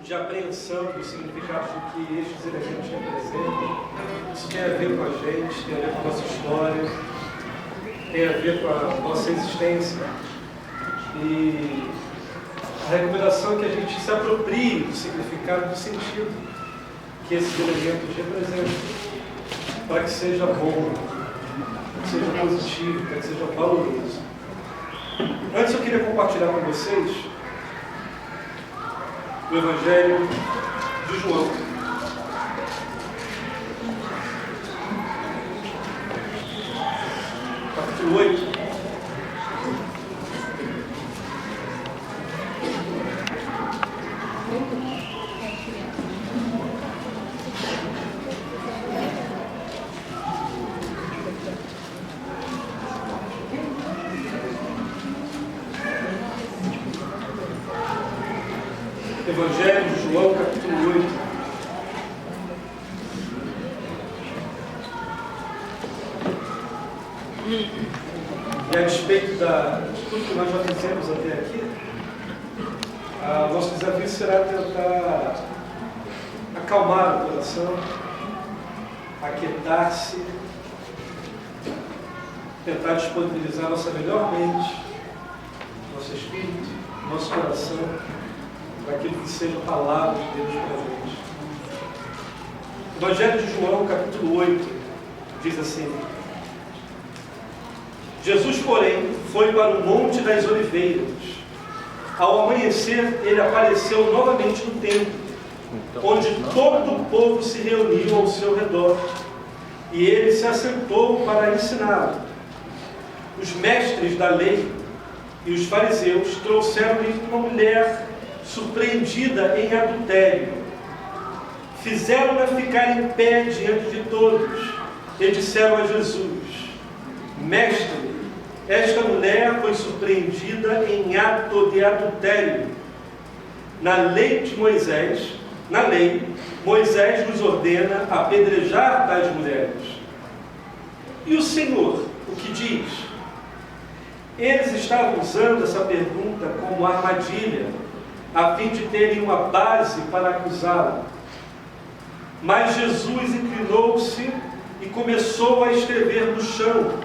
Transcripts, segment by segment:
de apreensão do significado do que estes elementos representam. Isso tem a ver com a gente, tem a ver com a nossa história, tem a ver com a nossa existência. E a recomendação é que a gente se aproprie do significado, do sentido que esses elementos representam, para que seja bom, para que seja positivo, para que seja valoroso. Antes eu queria compartilhar com vocês o Evangelho de João. Capítulo 8. Evangelho de João, capítulo 8. E a despeito de tudo que nós já fizemos até aqui, nosso desafio será tentar acalmar o coração, aquietar-se, tentar disponibilizar nossa melhor mente, nosso espírito, nosso coração, para aquilo que seja a palavra de Deus para a gente. O Evangelho de João, capítulo 8, diz assim: Jesus, porém, foi para o Monte das Oliveiras. Ao amanhecer, ele apareceu novamente no templo, onde todo o povo se reuniu ao seu redor, e ele se assentou para ensiná-lo. Os mestres da lei e os fariseus trouxeram-lhe uma mulher surpreendida em adultério. Fizeram-na ficar em pé diante de todos e disseram a Jesus: Mestre, esta mulher foi surpreendida em ato de adultério. Na lei, Moisés nos ordena apedrejar tais mulheres. E o Senhor, o que diz? Eles estavam usando essa pergunta como armadilha, a fim de terem uma base para acusá-lo. Mas Jesus inclinou-se e começou a escrever no chão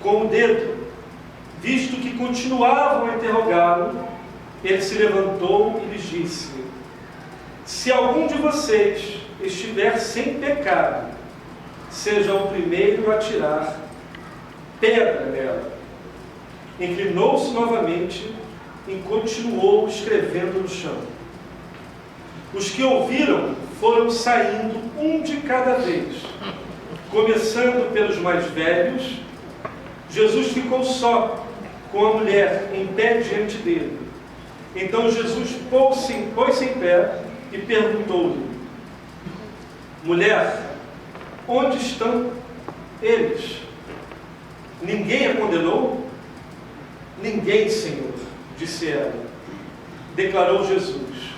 com o dedo. Visto que continuavam a interrogá-lo, ele se levantou e lhes disse: Se algum de vocês estiver sem pecado, seja o primeiro a tirar pedra nela. Inclinou-se novamente e continuou escrevendo no chão. Os que ouviram foram saindo um de cada vez, começando pelos mais velhos. Jesus ficou só com a mulher em pé diante dele. Então Jesus pôs-se em pé e perguntou-lhe: Mulher, onde estão eles? Ninguém a condenou? Ninguém, Senhor, disse ela. Declarou Jesus: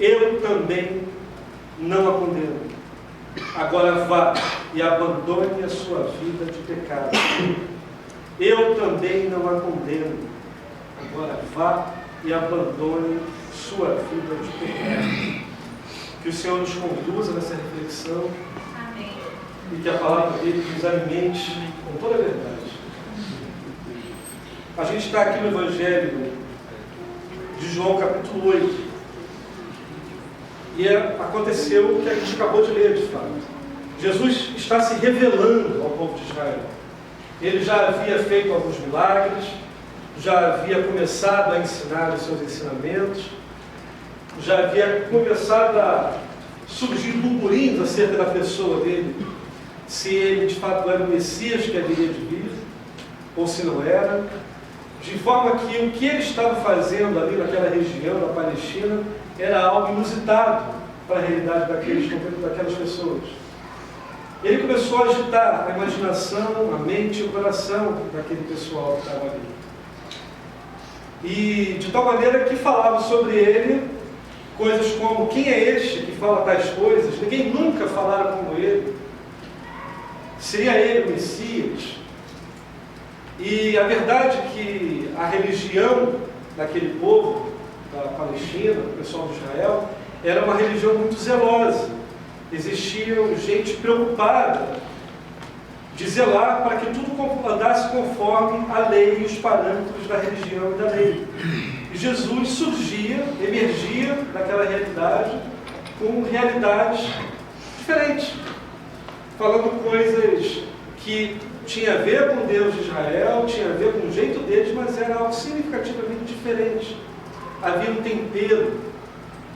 Eu também não a condeno. Agora vá e abandone a sua vida de pecado. Eu também não a condeno. Agora vá e abandone sua vida de pecado. Que o Senhor nos conduza nessa reflexão. Amém. E que a palavra dele nos alimente com toda a verdade. A gente está aqui no Evangelho de João, capítulo 8. E aconteceu o que a gente acabou de ler, de fato. Jesus está se revelando ao povo de Israel. Ele já havia feito alguns milagres, já havia começado a ensinar os seus ensinamentos, já havia começado a surgir burburinhos acerca da pessoa dele, se ele de fato era o Messias que haveria de vir, ou se não era, de forma que o que ele estava fazendo ali naquela região da Palestina era algo inusitado para a realidade daquelas pessoas. Ele começou a agitar a imaginação, a mente e o coração daquele pessoal que estava ali. E de tal maneira que falava sobre ele coisas como: quem é este que fala tais coisas? Ninguém nunca falara como ele. Seria ele o Messias? E a verdade é que a religião daquele povo da Palestina, do pessoal de Israel, era uma religião muito zelosa. Existia gente preocupada de zelar para que tudo andasse conforme a lei e os parâmetros da religião e da lei. E Jesus surgia, emergia daquela realidade com realidades diferentes, falando coisas que tinha a ver com Deus de Israel, tinha a ver com o jeito deles, mas era algo significativamente diferente. Havia um tempero,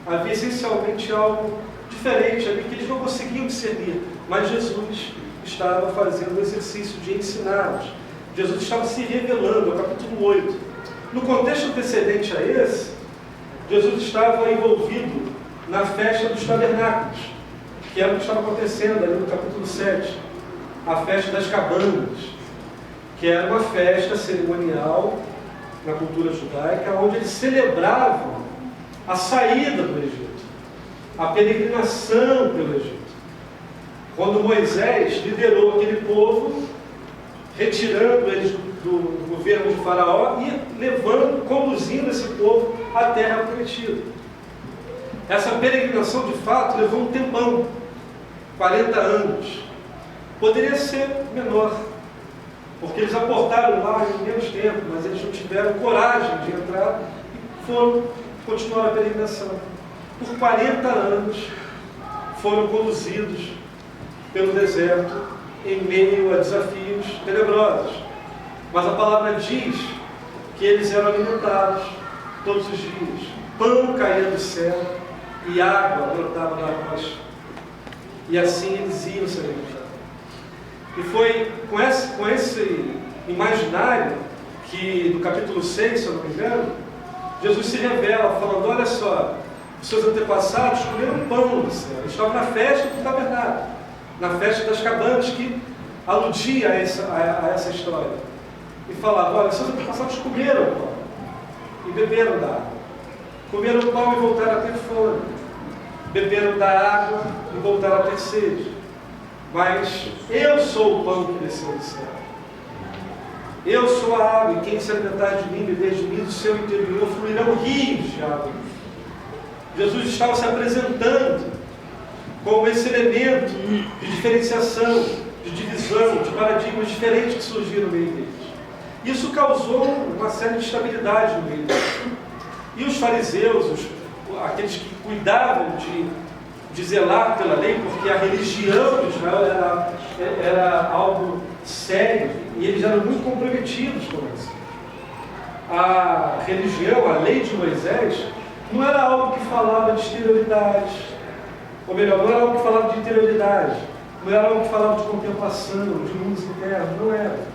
havia essencialmente algo diferente ali que eles não conseguiam discernir, mas Jesus estava fazendo o exercício de ensiná-los. Jesus estava se revelando, no capítulo 8. No contexto antecedente a esse, Jesus estava envolvido na festa dos tabernáculos, que era o que estava acontecendo ali no capítulo 7, a festa das cabanas, que era uma festa cerimonial na cultura judaica, onde eles celebravam a saída do Egito, a peregrinação pelo Egito. Quando Moisés liderou aquele povo, retirando eles do governo de Faraó e levando, conduzindo esse povo à terra prometida. Essa peregrinação, de fato, levou um tempão, 40 anos. Poderia ser menor, porque eles aportaram lá em menos tempo, mas eles não tiveram coragem de entrar e continuaram a peregrinação. Por 40 anos foram conduzidos pelo deserto em meio a desafios tenebrosos. Mas a palavra diz que eles eram alimentados todos os dias. Pão caía do céu e água brotava da rocha. E assim eles iam se alimentar. E foi com esse imaginário que no capítulo 6, se eu não me engano, Jesus se revela falando: olha só, os seus antepassados comeram pão do céu. Eles estavam na festa do tabernáculo, na festa das cabanas, que aludia a essa história. E falava: olha, seus antepassados comeram pão e beberam da água. Comeram pão e voltaram a ter fome. Beberam da água e voltaram a ter sede. Mas eu sou o pão que desceu do céu. Eu sou a água, e quem se alimentar de mim, beber de mim, do seu interior fluirão rios de água. Jesus estava se apresentando como esse elemento de diferenciação, de divisão, de paradigmas diferentes que surgiram no meio deles. Isso causou uma série de instabilidade no meio deles. E os fariseus, aqueles que cuidavam de zelar pela lei, porque a religião de Israel era algo sério, e eles eram muito comprometidos com isso. A religião, a lei de Moisés, não era algo que falava de exterioridade, ou melhor, não era algo que falava de interioridade, não era algo que falava de contemplação, de mundos internos, não era.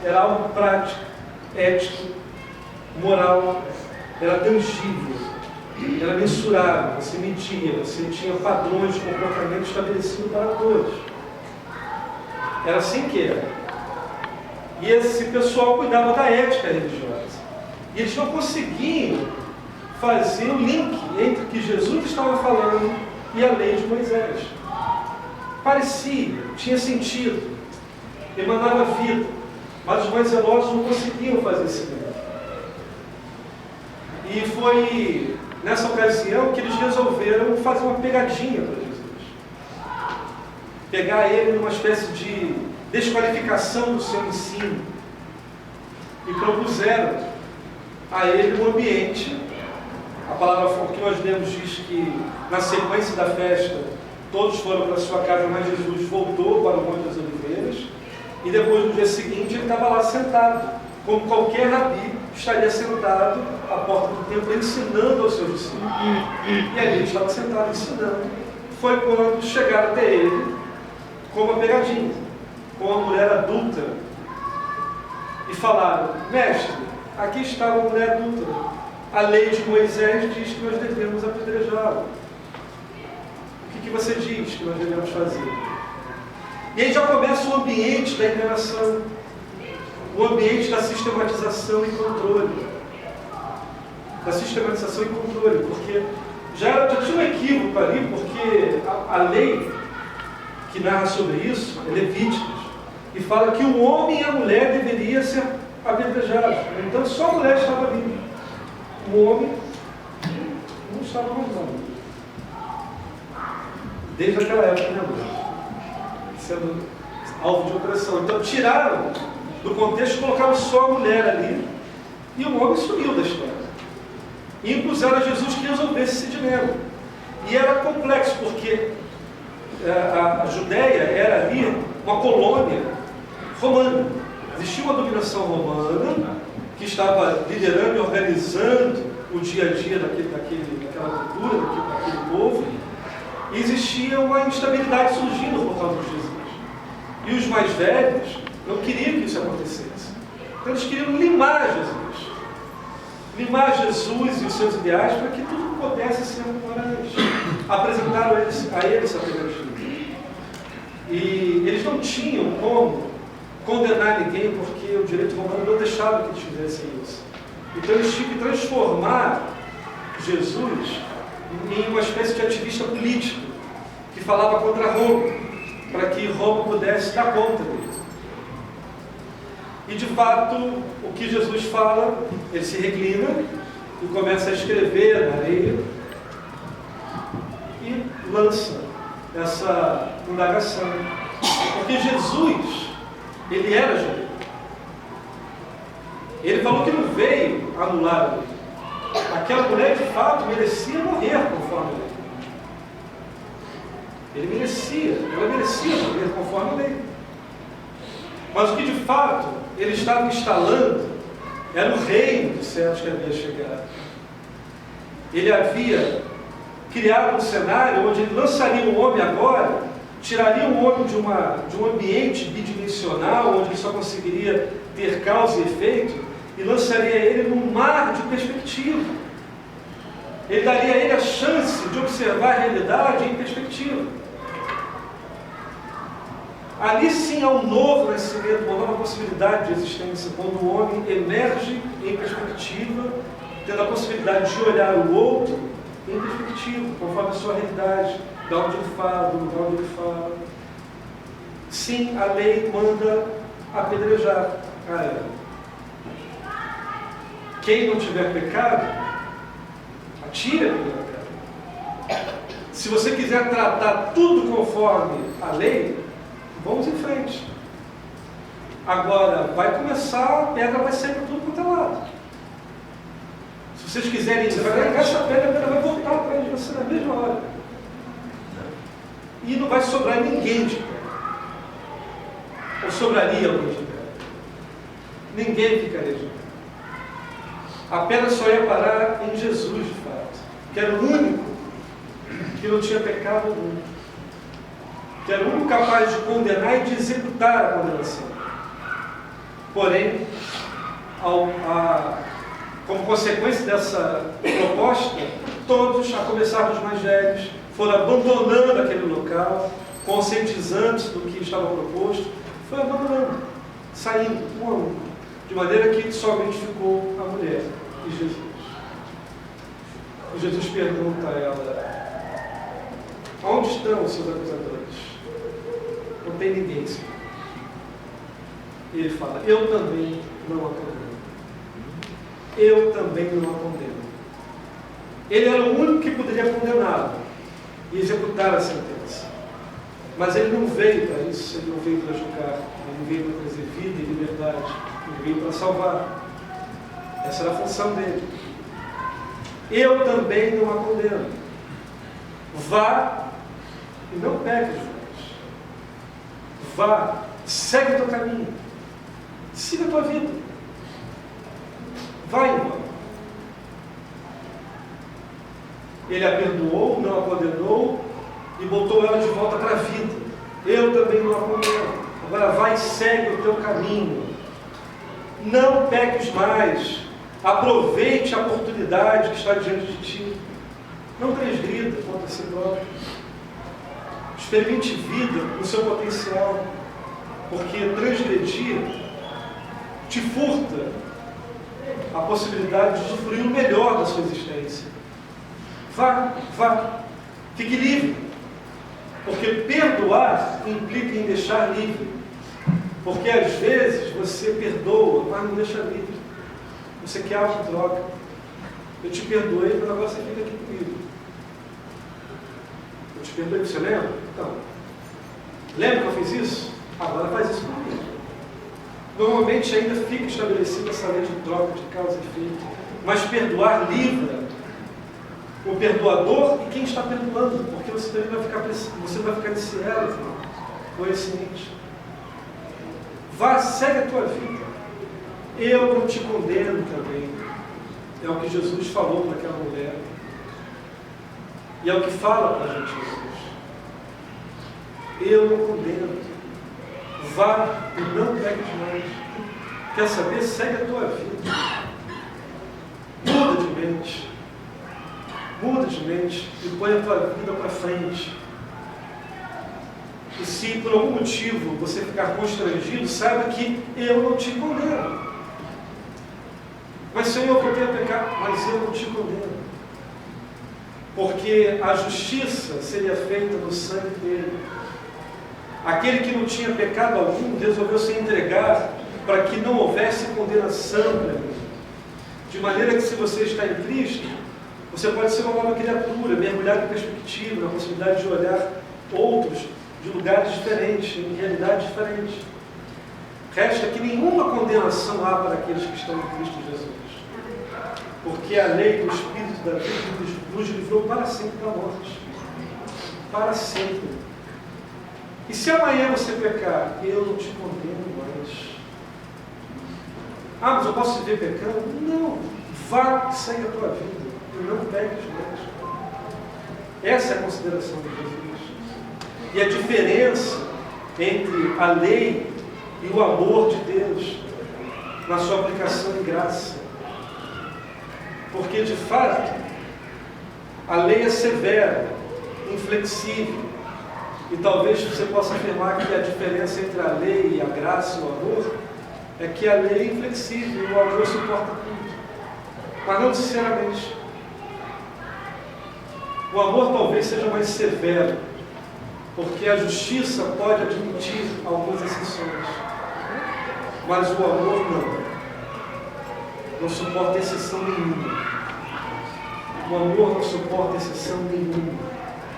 Era algo prático, ético, moral, era tangível, era mensurável, você media, você tinha padrões de comportamento estabelecidos para todos. Era assim que era. E esse pessoal cuidava da ética religiosa. E eles não conseguiam fazer o link entre o que Jesus estava falando e a lei de Moisés. Parecia, tinha sentido, emanava vida, mas os mais zelosos não conseguiam fazer esse link. E foi nessa ocasião que eles resolveram fazer uma pegadinha para Jesus. Pegar ele numa espécie de desqualificação do seu ensino. E propuseram a ele um ambiente. A palavra que nós lemos diz que na sequência da festa todos foram para sua casa, mas Jesus voltou para o Monte das Oliveiras. E depois, no dia seguinte, ele estava lá sentado, como qualquer rabi estaria sentado à porta do templo, ensinando aos seus discípulos. E ali ele estava sentado ensinando. Foi quando chegaram até ele com uma pegadinha, com uma mulher adulta, e falaram: mestre, aqui está uma mulher adulta. A lei de Moisés diz que nós devemos apedrejá-la. O que você diz que nós devemos fazer? E aí já começa o ambiente da enganação, o ambiente da sistematização e controle. Da sistematização e controle, porque já tinha um equívoco ali, porque a lei que narra sobre isso é Levíticos, e fala que o homem e a mulher deveriam ser apedrejados. Então só a mulher estava ali. O homem estavam romano. Desde aquela época, né, sendo alvo de opressão. Então tiraram do contexto, colocaram só a mulher ali, e o homem sumiu da história. E impuseram a Jesus que resolvesse esse dilema. E era complexo, porque a Judéia era ali uma colônia romana. Existia uma dominação romana que estava liderando e organizando o dia a dia daquela cultura, daquele povo. E existia uma instabilidade surgindo por causa de Jesus. E os mais velhos não queriam que isso acontecesse. Então eles queriam limar Jesus. Limar Jesus e os seus ideais para que tudo pudesse ser como era antes. Apresentaram a eles a pedagogia. E eles não tinham como condenar ninguém, porque o direito romano não deixava que eles fizessem isso. Então eles tinham que transformar Jesus em uma espécie de ativista político que falava contra Roma, para que Roma pudesse dar conta dele. E de fato, o que Jesus fala, ele se reclina e começa a escrever na areia e lança essa indagação. Porque Jesus, ele era judeu. Ele falou que não veio anular a lei. Aquela mulher, de fato, merecia morrer conforme a lei. Ela merecia morrer conforme a lei. Mas o que, de fato, ele estava instalando era o reino dos céus que havia chegado. Ele havia criado um cenário onde ele lançaria o homem agora, tiraria o homem de um ambiente bidimensional, onde ele só conseguiria ter causa e efeito, e lançaria ele num mar de perspectiva. Ele daria a ele a chance de observar a realidade em perspectiva. Ali sim há um novo nascimento, uma nova possibilidade de existência, quando o homem emerge em perspectiva, tendo a possibilidade de olhar o outro em perspectiva, conforme a sua realidade, de onde ele fala, do lugar onde ele fala. Sim, a lei manda apedrejar a ela. Quem não tiver pecado, atire a primeira pedra. Se você quiser tratar tudo conforme a lei, vamos em frente. Agora, vai começar, a pedra vai sair para tudo quanto é lado. Se vocês quiserem esfregar essa pedra, a pedra vai voltar para você na mesma hora. E não vai sobrar ninguém de pé. Ou sobraria alguém de pé. Ninguém ficaria de pé. A pedra só ia parar em Jesus, de fato, que era o único que não tinha pecado algum, que era o único capaz de condenar e de executar a condenação. Porém, como consequência dessa proposta, todos, a começar dos mais velhos, foram abandonando aquele local, conscientizantes do que estava proposto, foi abandonando, saindo um a um, de maneira que somente ficou a mulher e Jesus. E Jesus pergunta a ela: onde estão os seus acusadores? Não tem ninguém, Senhor. E ele fala: eu também não a condeno. Eu também não a condeno. Ele era o único que poderia condená-lo e executar a sentença. Mas ele não veio para isso, ele não veio para julgar, ele não veio para trazer vida e liberdade, ele veio para salvar. Essa era a função dele. Eu também não a condeno. Vá e não peque mais. Vá, segue o teu caminho. Siga a tua vida. Vai embora. Ele a perdoou, não a condenou e botou ela de volta para a vida. Eu também não a condeno. Agora vai e segue o teu caminho. Não peques mais. Aproveite a oportunidade que está diante de ti. Não transgrida contra si próprio. Experimente vida no seu potencial. Porque transgredir te furta a possibilidade de usufruir o melhor da sua existência. Vá. Fique livre. Porque perdoar implica em deixar livre. Porque às vezes você perdoa, mas não deixa livre. Você quer algo em troca. Eu te perdoei, mas agora você fica aqui comigo. Eu te perdoei, você lembra? Então, lembra que eu fiz isso? Agora faz isso comigo. Normalmente ainda fica estabelecida essa lei de troca de causa e efeito, mas perdoar livra o perdoador e quem está perdoando, porque você também vai ficar nesse elo conhecimento. Vá, segue a tua vida. Eu não te condeno também. É o que Jesus falou para aquela mulher. E é o que fala para a gente Jesus. Eu não condeno. Vá e não peques mais. Quer saber? Segue a tua vida. Muda de mente. Muda de mente e põe a tua vida para frente. E se por algum motivo você ficar constrangido, saiba que eu não te condeno. Mas Senhor, eu voltei a pecar, mas eu não te condeno. Porque a justiça seria feita no sangue dele. Aquele que não tinha pecado algum resolveu se entregar para que não houvesse condenação para mim. De maneira que se você está em Cristo, você pode ser uma nova criatura, mergulhar em perspectiva, na possibilidade de olhar outros de lugares diferentes, em realidades diferentes. Resta que nenhuma condenação há para aqueles que estão em Cristo Jesus. Porque a lei do Espírito da vida nos livrou para sempre da morte. Para sempre. E se amanhã você pecar, eu não te condeno mais. Ah, mas eu posso viver pecando? Não. Vá e segue a tua vida. E não peques mais. Essa é a consideração de Jesus. E a diferença entre a lei e o amor de Deus na sua aplicação em graça. Porque, de fato, a lei é severa, inflexível. E talvez você possa afirmar que a diferença entre a lei e a graça e o amor é que a lei é inflexível e o amor suporta tudo. Mas não sinceramente. O amor talvez seja mais severo, porque a justiça pode admitir algumas exceções. Mas o amor não. Não suporta exceção nenhuma. O amor não suporta exceção nenhuma.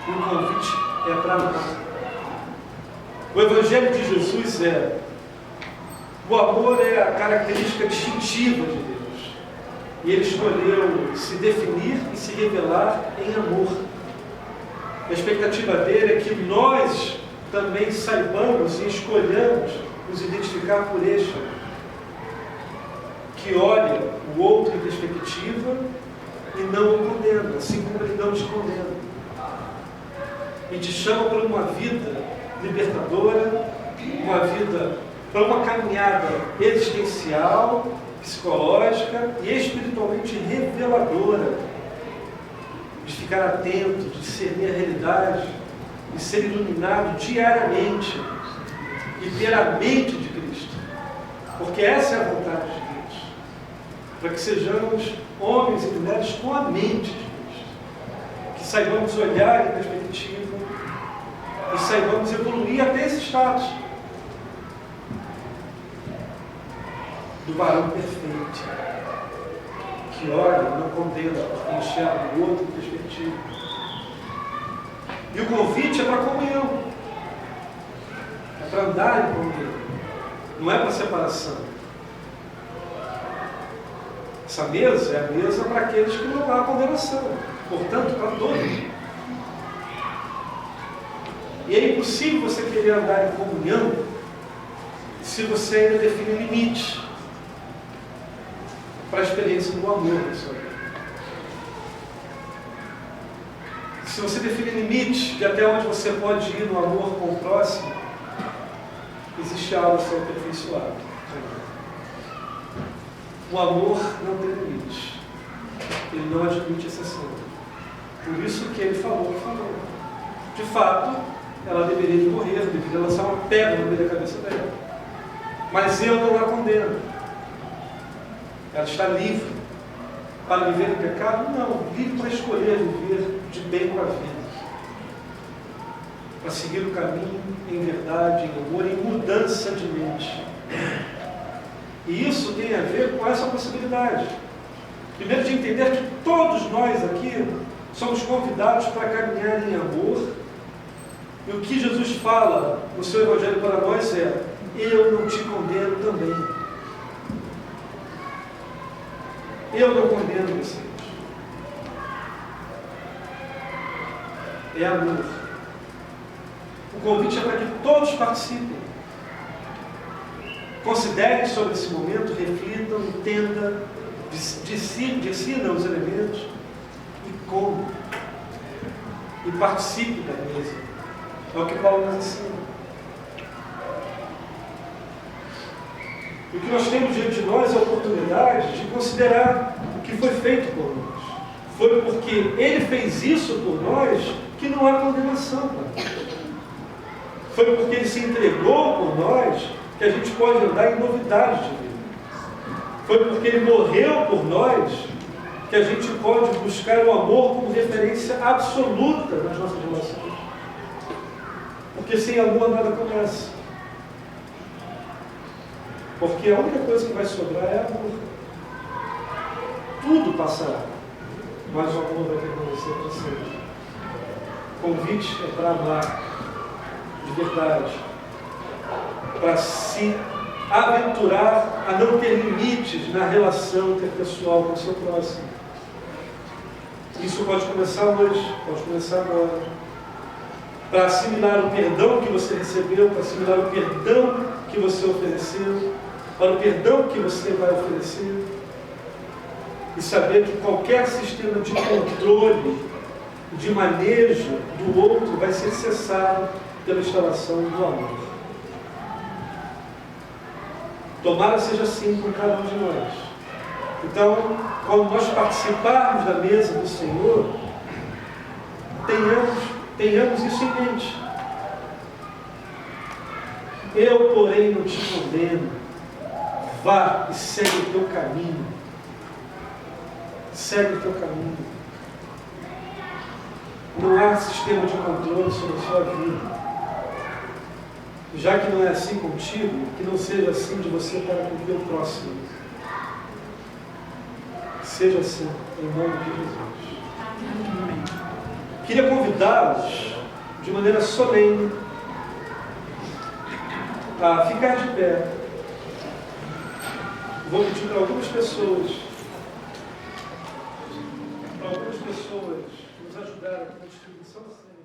E o convite é para nós. O Evangelho de Jesus o amor é a característica distintiva de Deus. E Ele escolheu se definir e se revelar em amor. A expectativa dele é que nós também saibamos e escolhamos nos identificar por este, que olha o outro em perspectiva e não o condena, assim como ele não te condena. E te chama para uma vida libertadora, para uma caminhada existencial, psicológica e espiritualmente reveladora, de ficar atento, de discernir a realidade, de ser iluminado diariamente e ter a mente de Cristo, porque essa é a vontade de Deus, para que sejamos homens e mulheres com a mente de Cristo, que saibamos olhar em perspectiva e saibamos evoluir até esse status do varão perfeito, que olha e não condena, porque enxerga o outro em perspectiva. E o convite é para a comunhão, é para andar em comunhão, não é para separação. Essa mesa é a mesa para aqueles que não há condenação, portanto, para todos. E é impossível você querer andar em comunhão se você ainda define limites para a experiência do amor na sua vida. Se você define limites de até onde você pode ir no amor com o próximo, existe algo a ser aperfeiçoado. O amor não tem limites. Ele não admite exceção. Por isso que ele falou. De fato, ela deveria de morrer, deveria lançar uma pedra no meio da cabeça dela. Mas eu não a condeno. Ela está livre para viver no pecado? Não, livre para escolher viver de bem com a vida. Para seguir o caminho em verdade, em amor, em mudança de mente. E isso tem a ver com essa possibilidade. Primeiro, de entender que todos nós aqui somos convidados para caminhar em amor. E o que Jesus fala no seu Evangelho para nós é: eu não te condeno também. Eu não condeno vocês. É amor. O convite é para que todos participem. Considerem sobre esse momento, reflitam, entendam, decidam os elementos e comam. E participem da mesa. É o que Paulo nos ensina. E o que nós temos diante de nós é a oportunidade de considerar o que foi feito por nós. Foi porque Ele fez isso por nós que não há condenação para nós. Foi porque Ele se entregou por nós que a gente pode andar em novidades de vida. Foi porque Ele morreu por nós que a gente pode buscar o amor como referência absoluta nas nossas relações. Porque sem amor nada começa. Porque a única coisa que vai sobrar é amor. Tudo passará, mas o amor vai permanecer para sempre. O convite é para amar de verdade, para se aventurar a não ter limites na relação interpessoal com o seu próximo. Isso pode começar hoje, pode começar agora. Para assimilar o perdão que você recebeu, para assimilar o perdão que você ofereceu, para o perdão que você vai oferecer, e saber que qualquer sistema de controle, de manejo do outro vai ser cessado pela instalação do amor. Tomara seja assim com cada um de nós. Então, quando nós participarmos da mesa do Senhor, tenhamos isso em mente. Eu, porém, não te condeno. Vá e segue o teu caminho. Segue o teu caminho. Não há sistema de controle sobre a sua vida. Já que não é assim contigo, que não seja assim de você para com o teu próximo. Seja assim, em nome de Jesus. Amém. Queria convidá-los, de maneira solene, a ficar de pé. Vou pedir para algumas pessoas nos ajudarem com a distribuição da ceia.